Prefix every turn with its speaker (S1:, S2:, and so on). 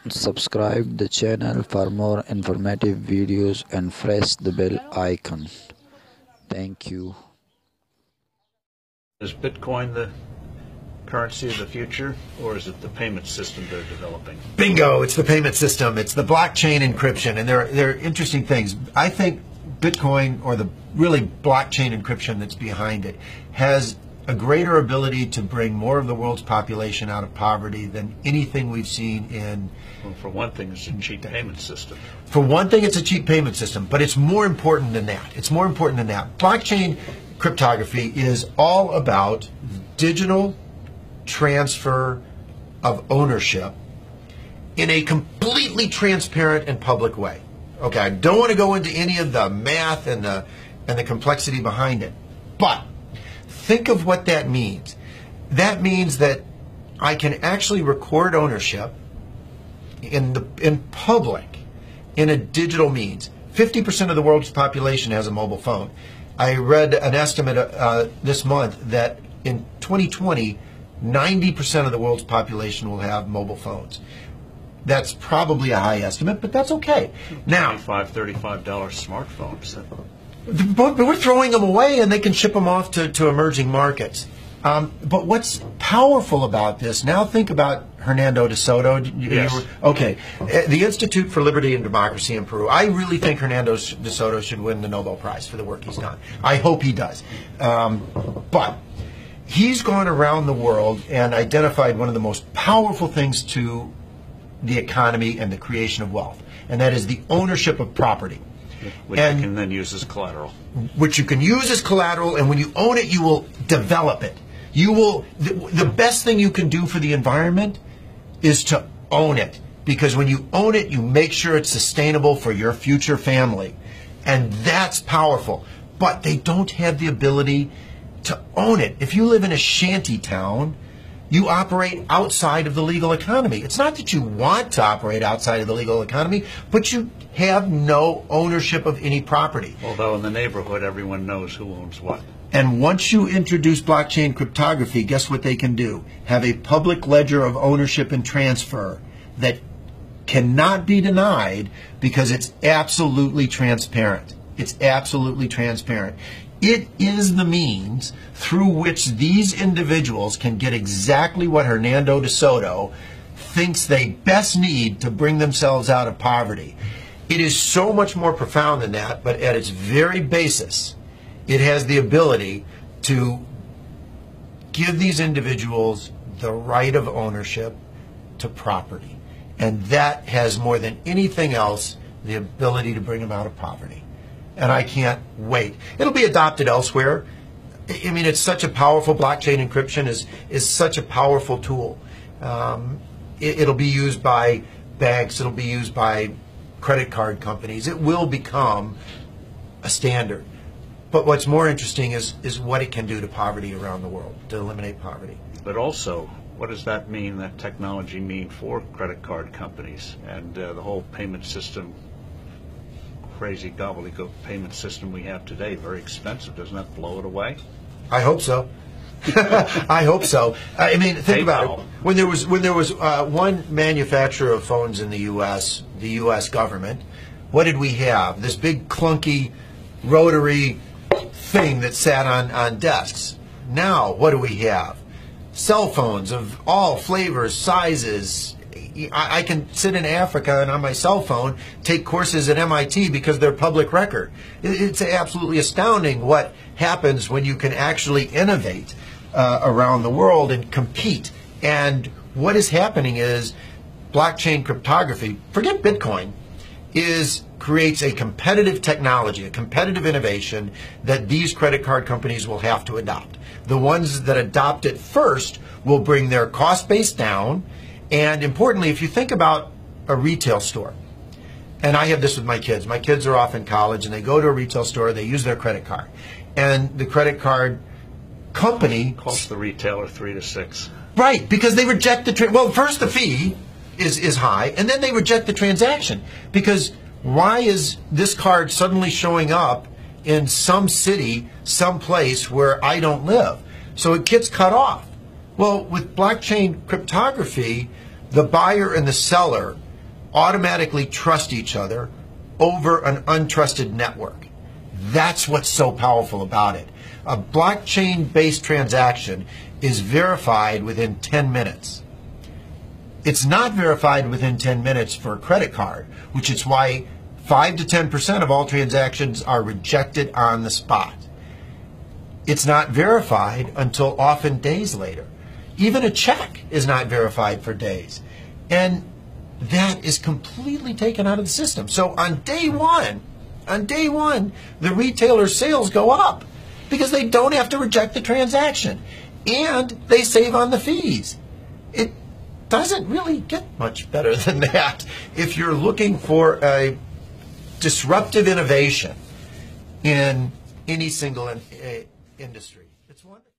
S1: Subscribe the channel for more informative videos and press the bell icon. Thank you.
S2: Is Bitcoin the currency of the future, or is it the payment system they're developing?
S3: Bingo! It's the payment system. It's the blockchain encryption, and they're interesting things. I think Bitcoin, or the really blockchain encryption that's behind it, has a greater ability to bring more of the world's population out of poverty than anything we've seen in...
S2: Well, for one thing, it's a cheap payment system.
S3: For one thing, it's a cheap payment system, but it's more important than that. It's more important than that. Blockchain cryptography is all about digital transfer of ownership in a completely transparent and public way. Okay, I don't want to go into any of the math and the complexity behind it, but think of what that means. That means that I can actually record ownership in public in a digital means. 50% of the world's population has a mobile phone. I read an estimate this month that in 2020, 90% of the world's population will have mobile phones. That's probably a high estimate, but that's okay. Now,
S2: $35 smartphones.
S3: But we're throwing them away, and they can ship them off to emerging markets. But what's powerful about this, now think about Hernando de Soto.
S2: Yes.
S3: Okay. The Institute for Liberty and Democracy in Peru. I really think Hernando de Soto should win the Nobel Prize for the work he's done. I hope he does. But he's gone around the world and identified one of the most powerful things to the economy and the creation of wealth, and that is the ownership of property.
S2: Which you can then use as collateral.
S3: Which you can use as collateral, and when you own it, you will develop it. You will. The best thing you can do for the environment is to own it, because when you own it, you make sure it's sustainable for your future family, and that's powerful. But they don't have the ability to own it. If you live in a shanty town, you operate outside of the legal economy. It's not that you want to operate outside of the legal economy, but you have no ownership of any property.
S2: Although in the neighborhood, everyone knows who owns what.
S3: And once you introduce blockchain cryptography, guess what they can do? Have a public ledger of ownership and transfer that cannot be denied because it's absolutely transparent. It's absolutely transparent. It is the means through which these individuals can get exactly what Hernando de Soto thinks they best need to bring themselves out of poverty. It is so much more profound than that, but at its very basis, it has the ability to give these individuals the right of ownership to property. And that has, more than anything else, the ability to bring them out of poverty. And I can't wait. It'll be adopted elsewhere. I mean, it's such a powerful, blockchain encryption is such a powerful tool. It'll be used by banks. It'll be used by credit card companies. It will become a standard. But what's more interesting is what it can do to poverty around the world, to eliminate poverty.
S2: But also, what does that mean, that technology mean for credit card companies and the whole payment system, crazy gobbledygook payment system we have today? Very expensive. Doesn't that blow it away?
S3: I hope so. I hope so. I mean, think about it. When there was one manufacturer of phones in the U.S. government, what did we have? This big clunky rotary thing that sat on desks. Now, what do we have? Cell phones of all flavors, sizes. I can sit in Africa and on my cell phone take courses at MIT because they're public record. It's absolutely astounding what happens when you can actually innovate around the world and compete. And what is happening is blockchain cryptography, forget Bitcoin, creates a competitive technology, a competitive innovation that these credit card companies will have to adopt. The ones that adopt it first will bring their cost base down. And importantly, if you think about a retail store, and I have this with my kids. My kids are off in college, and they go to a retail store, they use their credit card. And the credit card company
S2: costs the retailer $3 to $6.
S3: Right, because they reject well, first the fee is high, and then they reject the transaction. Because why is this card suddenly showing up in some city, some place where I don't live? So it gets cut off. Well, with blockchain cryptography, the buyer and the seller automatically trust each other over an untrusted network. That's what's so powerful about it. A blockchain-based transaction is verified within 10 minutes. It's not verified within 10 minutes for a credit card, which is why 5 to 10% of all transactions are rejected on the spot. It's not verified until often days later. Even a check is not verified for days. And that is completely taken out of the system. So on day one, the retailer's sales go up because they don't have to reject the transaction and they save on the fees. It doesn't really get much better than that if you're looking for a disruptive innovation in any single industry. It's wonderful.